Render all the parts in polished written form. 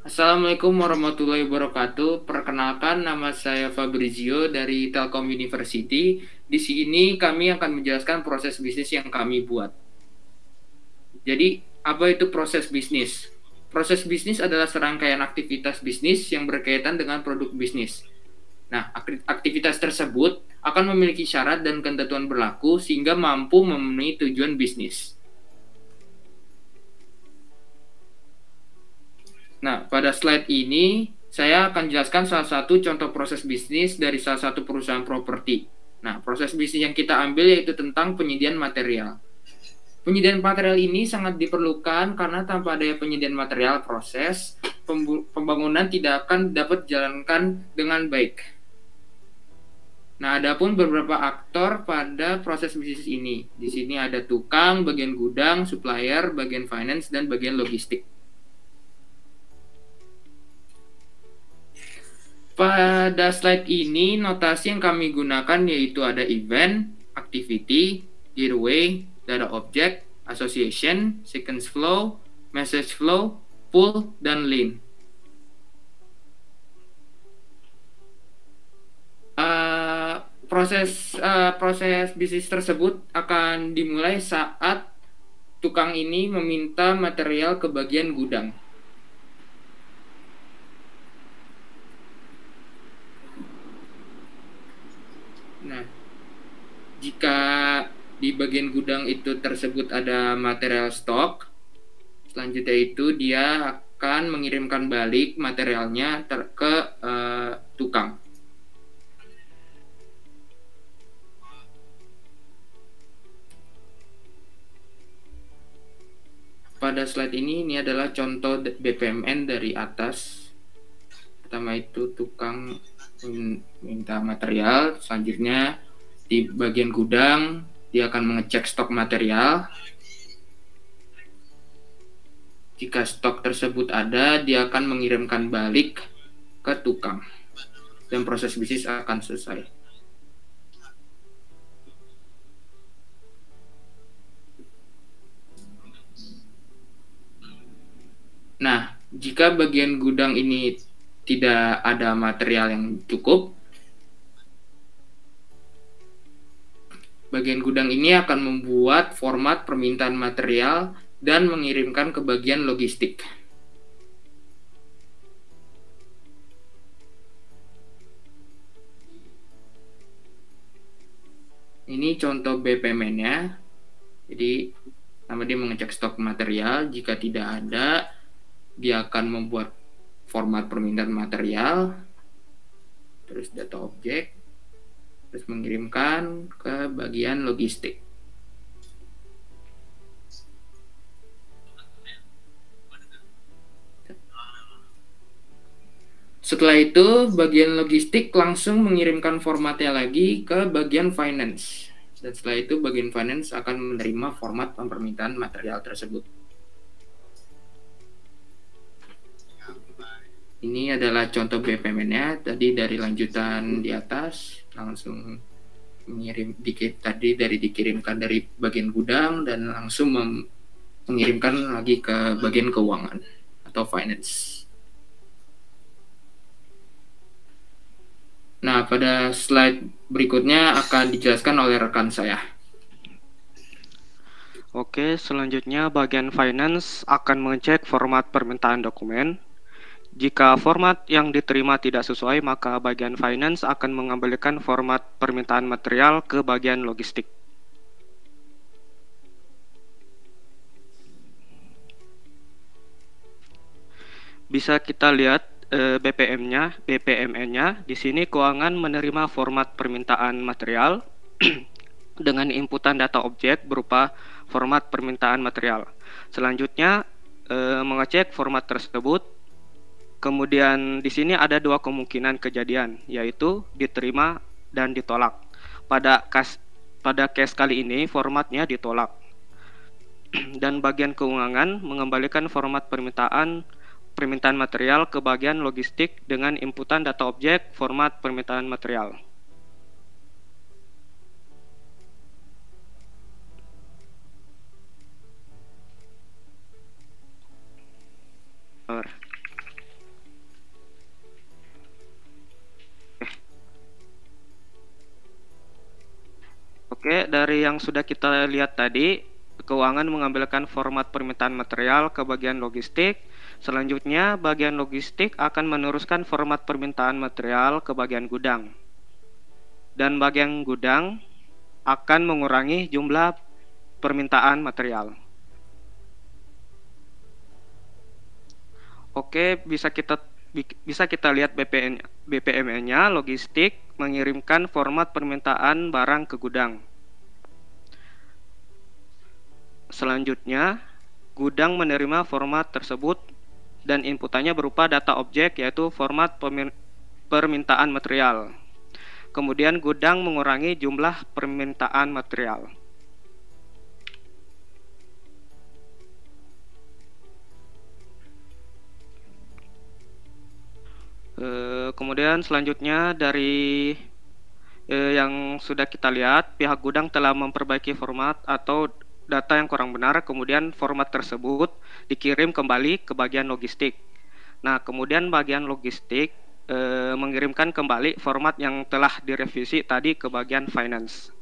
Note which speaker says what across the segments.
Speaker 1: Assalamualaikum warahmatullahi wabarakatuh. Perkenalkan, nama saya Fabrizio dari Telkom University. Di sini kami akan menjelaskan proses bisnis yang kami buat. Jadi, apa itu proses bisnis? Proses bisnis adalah serangkaian aktivitas bisnis yang berkaitan dengan produk bisnis. Nah, aktivitas tersebut akan memiliki syarat dan ketentuan berlaku sehingga mampu memenuhi tujuan bisnis. Nah, pada slide ini saya akan jelaskan salah satu contoh proses bisnis dari salah satu perusahaan properti. Nah, proses bisnis yang kita ambil yaitu tentang penyediaan material. Penyediaan material ini sangat diperlukan karena tanpa adanya penyediaan material, proses pembangunan tidak akan dapat dijalankan dengan baik. Nah, adapun beberapa aktor pada proses bisnis ini. Di sini ada tukang, bagian gudang, supplier, bagian finance, dan bagian logistik. Pada slide ini, notasi yang kami gunakan yaitu ada event, activity, giveaway, data object, association, sequence flow, message flow, pull, dan link. Proses bisnis tersebut akan dimulai saat tukang ini meminta material ke bagian gudang. Nah, jika di bagian gudang itu tersebut ada material stok, selanjutnya itu dia akan mengirimkan balik materialnya ke tukang. Pada slide ini adalah contoh BPMN dari atas. Pertama itu tukang minta material, selanjutnya di bagian gudang dia akan mengecek stok material. Jika stok tersebut ada, dia akan mengirimkan balik ke tukang dan proses bisnis akan selesai. Nah, jika bagian gudang ini tidak ada material yang cukup, bagian gudang ini akan membuat format permintaan material dan mengirimkan ke bagian logistik. Ini contoh BPMN-nya. Jadi, dia mengecek stok material. Jika tidak ada, dia akan membuat format permintaan material, terus data objek, terus mengirimkan ke bagian logistik. Setelah itu, bagian logistik langsung mengirimkan formatnya lagi ke bagian finance. Dan setelah itu, bagian finance akan menerima format permintaan material tersebut. Ini adalah contoh BPMN-nya. Tadi dari lanjutan di atas, langsung dikirimkan dari bagian gudang dan langsung mengirimkan lagi ke bagian keuangan atau finance. Nah, pada slide berikutnya akan dijelaskan oleh rekan saya.
Speaker 2: Oke, selanjutnya bagian finance akan mengecek format permintaan dokumen. Jika format yang diterima tidak sesuai, maka bagian finance akan mengembalikan format permintaan material ke bagian logistik. Bisa kita lihat BPMN-nya. Di sini keuangan menerima format permintaan material dengan inputan data objek berupa format permintaan material. Selanjutnya mengecek format tersebut. Kemudian di sini ada dua kemungkinan kejadian, yaitu diterima dan ditolak. Pada case kali ini formatnya ditolak. Dan bagian keuangan mengembalikan format permintaan material ke bagian logistik dengan inputan data objek format permintaan material. Oke, dari yang sudah kita lihat tadi, keuangan mengambilkan format permintaan material ke bagian logistik. Selanjutnya, bagian logistik akan meneruskan format permintaan material ke bagian gudang. Dan bagian gudang akan mengurangi jumlah permintaan material. Oke, bisa kita lihat BPMN-nya. Logistik mengirimkan format permintaan barang ke gudang. Selanjutnya, gudang menerima format tersebut dan inputannya berupa data objek, yaitu format permintaan material. Kemudian gudang mengurangi jumlah permintaan material. Kemudian selanjutnya dari yang sudah kita lihat, pihak gudang telah memperbaiki format atau data yang kurang benar, kemudian format tersebut dikirim kembali ke bagian logistik. Nah, kemudian bagian logistik mengirimkan kembali format yang telah direvisi tadi ke bagian finance.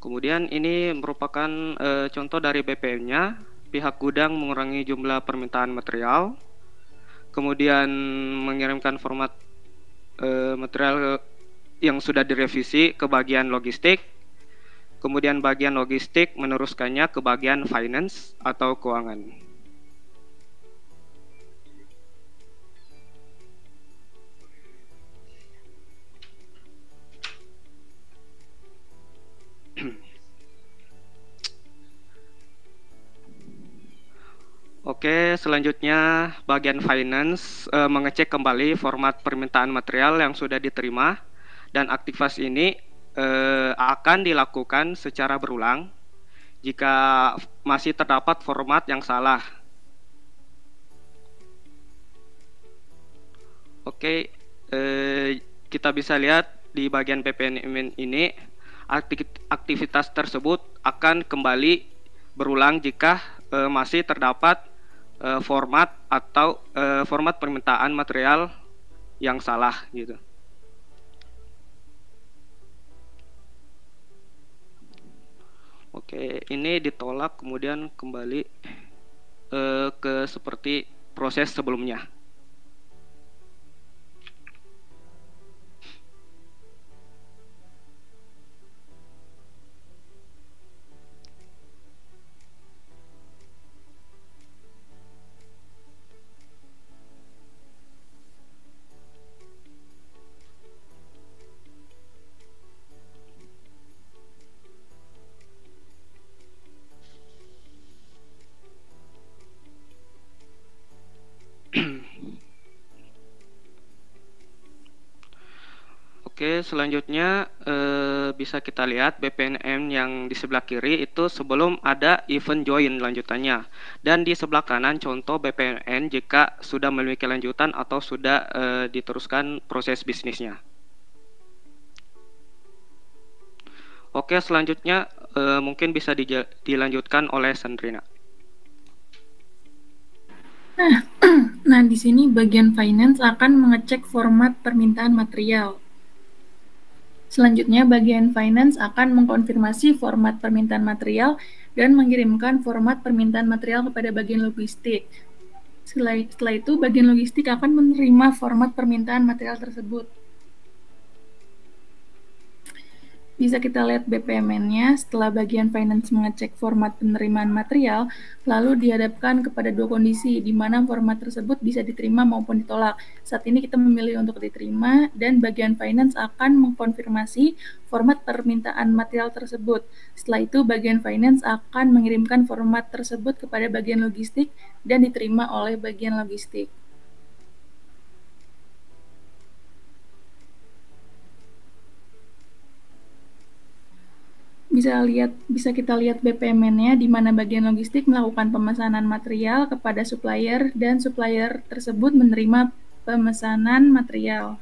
Speaker 2: Kemudian ini merupakan contoh dari BPM-nya. Pihak gudang mengurangi jumlah permintaan material, kemudian mengirimkan format material yang sudah direvisi ke bagian logistik, kemudian bagian logistik meneruskannya ke bagian finance atau keuangan. Oke, selanjutnya bagian finance mengecek kembali format permintaan material yang sudah diterima, dan aktivasi ini akan dilakukan secara berulang jika masih terdapat format yang salah. Oke, kita bisa lihat di bagian BPMN ini, aktivitas tersebut akan kembali berulang jika masih terdapat format atau format permintaan material yang salah gitu. Oke, ini ditolak kemudian kembali ke seperti proses sebelumnya. Oke, selanjutnya bisa kita lihat BPMN yang di sebelah kiri itu sebelum ada event join lanjutannya, dan di sebelah kanan contoh BPMN jika sudah memiliki lanjutan atau sudah diteruskan proses bisnisnya. Oke, selanjutnya mungkin bisa dilanjutkan oleh Sandrina.
Speaker 3: Nah, di sini bagian finance akan mengecek format permintaan material. Selanjutnya, bagian finance akan mengkonfirmasi format permintaan material dan mengirimkan format permintaan material kepada bagian logistik. Setelah itu, bagian logistik akan menerima format permintaan material tersebut. Bisa kita lihat BPMN-nya. Setelah bagian finance mengecek format penerimaan material, lalu dihadapkan kepada dua kondisi, di mana format tersebut bisa diterima maupun ditolak. Saat ini kita memilih untuk diterima, dan bagian finance akan mengkonfirmasi format permintaan material tersebut. Setelah itu, bagian finance akan mengirimkan format tersebut kepada bagian logistik dan diterima oleh bagian logistik. Bisa kita lihat BPMN-nya, di mana bagian logistik melakukan pemesanan material kepada supplier dan supplier tersebut menerima pemesanan material.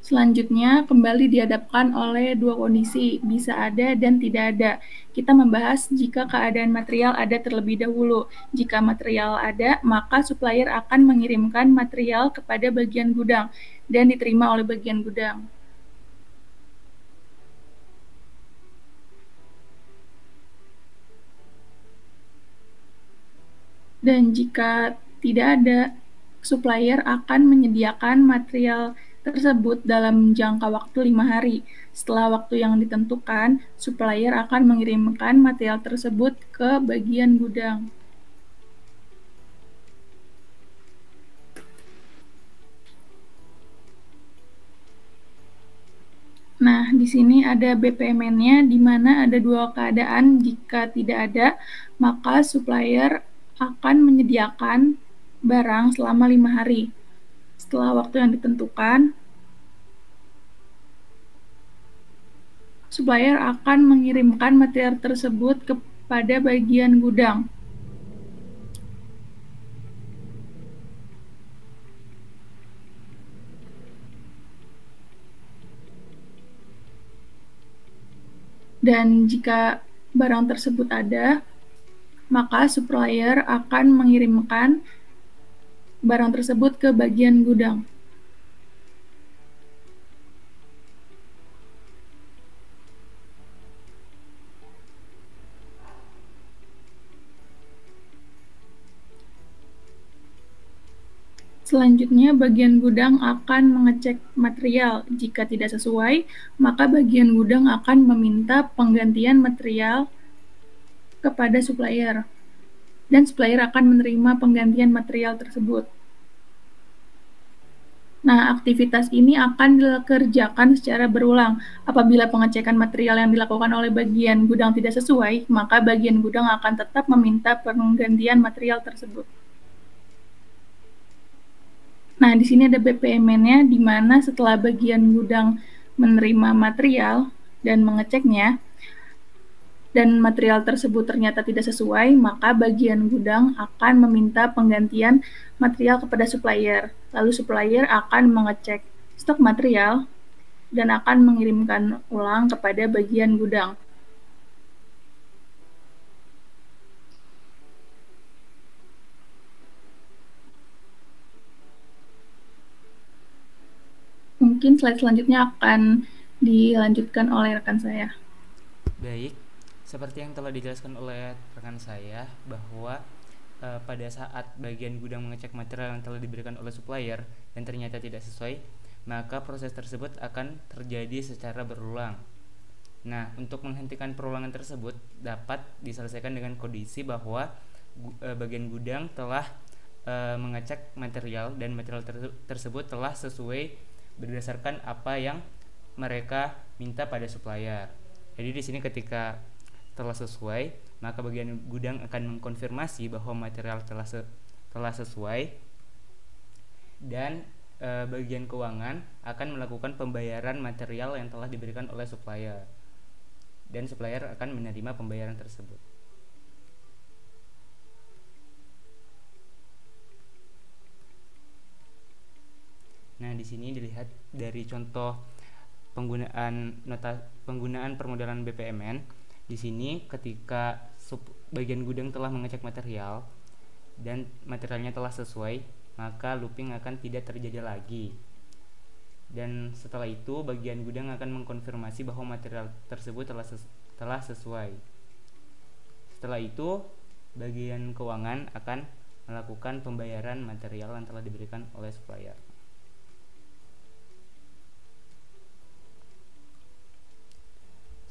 Speaker 3: Selanjutnya, kembali dihadapkan oleh dua kondisi, bisa ada dan tidak ada. Kita membahas jika keadaan material ada terlebih dahulu. Jika material ada, maka supplier akan mengirimkan material kepada bagian gudang dan diterima oleh bagian gudang. Dan jika tidak ada, supplier akan menyediakan material tersebut dalam jangka waktu 5 hari. Setelah waktu yang ditentukan, supplier akan mengirimkan material tersebut ke bagian gudang. Nah, di sini ada BPMN-nya, di mana ada dua keadaan. Jika tidak ada, maka supplier akan menyediakan barang selama 5 hari. Setelah waktu yang ditentukan, supplier akan mengirimkan material tersebut kepada bagian gudang. Dan jika barang tersebut ada, maka supplier akan mengirimkan barang tersebut ke bagian gudang. Selanjutnya, bagian gudang akan mengecek material. Jika tidak sesuai, maka bagian gudang akan meminta penggantian material kepada supplier, dan supplier akan menerima penggantian material tersebut. Nah, aktivitas ini akan dikerjakan secara berulang. Apabila pengecekan material yang dilakukan oleh bagian gudang tidak sesuai, maka bagian gudang akan tetap meminta penggantian material tersebut. Nah, di sini ada BPMN-nya, di mana setelah bagian gudang menerima material dan mengeceknya, dan material tersebut ternyata tidak sesuai, maka bagian gudang akan meminta penggantian material kepada supplier. Lalu supplier akan mengecek stok material dan akan mengirimkan ulang kepada bagian gudang. Mungkin slide selanjutnya akan dilanjutkan oleh rekan saya.
Speaker 4: Baik, seperti yang telah dijelaskan oleh rekan saya bahwa pada saat bagian gudang mengecek material yang telah diberikan oleh supplier dan ternyata tidak sesuai, maka proses tersebut akan terjadi secara berulang. Nah, untuk menghentikan perulangan tersebut dapat diselesaikan dengan kondisi bahwa bagian gudang telah mengecek material dan material tersebut telah sesuai berdasarkan apa yang mereka minta pada supplier. Jadi di sini ketika telah sesuai, maka bagian gudang akan mengkonfirmasi bahwa material telah sesuai, dan bagian keuangan akan melakukan pembayaran material yang telah diberikan oleh supplier, dan supplier akan menerima pembayaran tersebut. Nah, di sini dilihat dari contoh penggunaan permodalan BPMN. Di sini ketika bagian gudang telah mengecek material dan materialnya telah sesuai, maka looping akan tidak terjadi lagi. Dan setelah itu bagian gudang akan mengkonfirmasi bahwa material tersebut telah sesuai. Setelah itu bagian keuangan akan melakukan pembayaran material yang telah diberikan oleh supplier.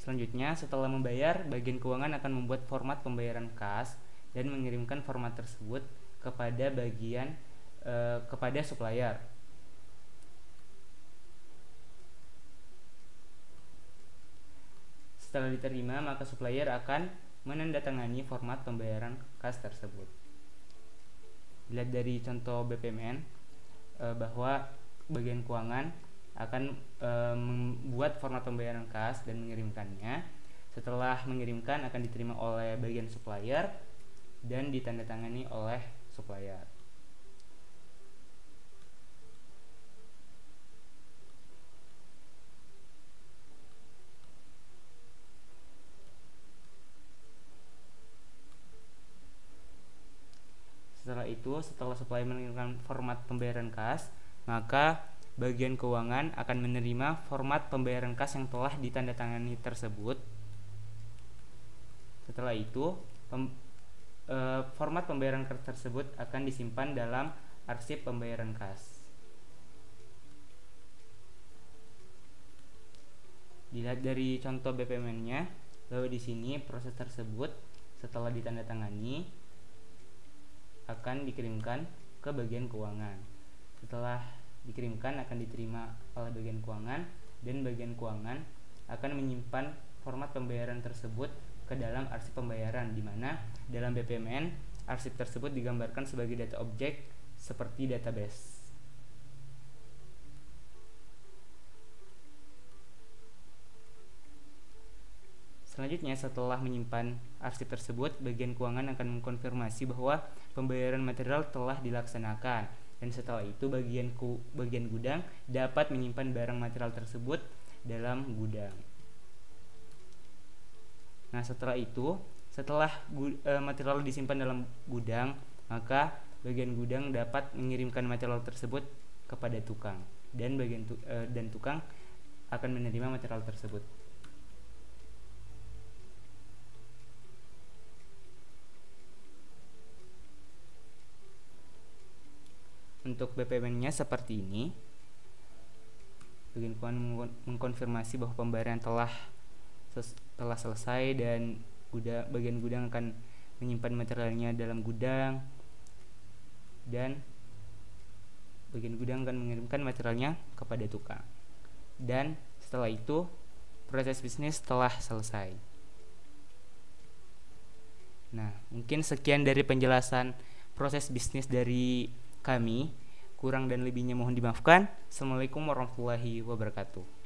Speaker 4: Selanjutnya, setelah membayar, bagian keuangan akan membuat format pembayaran kas dan mengirimkan format tersebut kepada kepada supplier. Setelah diterima, maka supplier akan menandatangani format pembayaran kas tersebut. Dilihat dari contoh BPMN bahwa bagian keuangan akan membuat format pembayaran kas dan mengirimkannya. Setelah mengirimkan akan diterima oleh bagian supplier dan ditandatangani oleh supplier. Setelah itu, setelah supplier mengirimkan format pembayaran kas, maka bagian keuangan akan menerima format pembayaran kas yang telah ditandatangani tersebut. Setelah itu, format pembayaran kas tersebut akan disimpan dalam arsip pembayaran kas. Dilihat dari contoh BPMN-nya, bahwa di sini proses tersebut setelah ditandatangani akan dikirimkan ke bagian keuangan. Setelah dikirimkan akan diterima oleh bagian keuangan, dan bagian keuangan akan menyimpan format pembayaran tersebut ke dalam arsip pembayaran, di mana dalam BPMN arsip tersebut digambarkan sebagai data objek seperti database. Selanjutnya, setelah menyimpan arsip tersebut, bagian keuangan akan mengkonfirmasi bahwa pembayaran material telah dilaksanakan, dan setelah itu bagian gudang dapat menyimpan barang material tersebut dalam gudang. Nah, setelah itu, setelah material disimpan dalam gudang, maka bagian gudang dapat mengirimkan material tersebut kepada tukang, dan dan tukang akan menerima material tersebut. Untuk BPMN-nya seperti ini. Bagian keuangan mengkonfirmasi bahwa pembayaran telah selesai, dan bagian gudang akan menyimpan materialnya dalam gudang, dan bagian gudang akan mengirimkan materialnya kepada tukang. Dan setelah itu proses bisnis telah selesai. Nah, mungkin sekian dari penjelasan proses bisnis dari kami. Kurang dan lebihnya mohon dimaafkan. Assalamualaikum warahmatullahi wabarakatuh.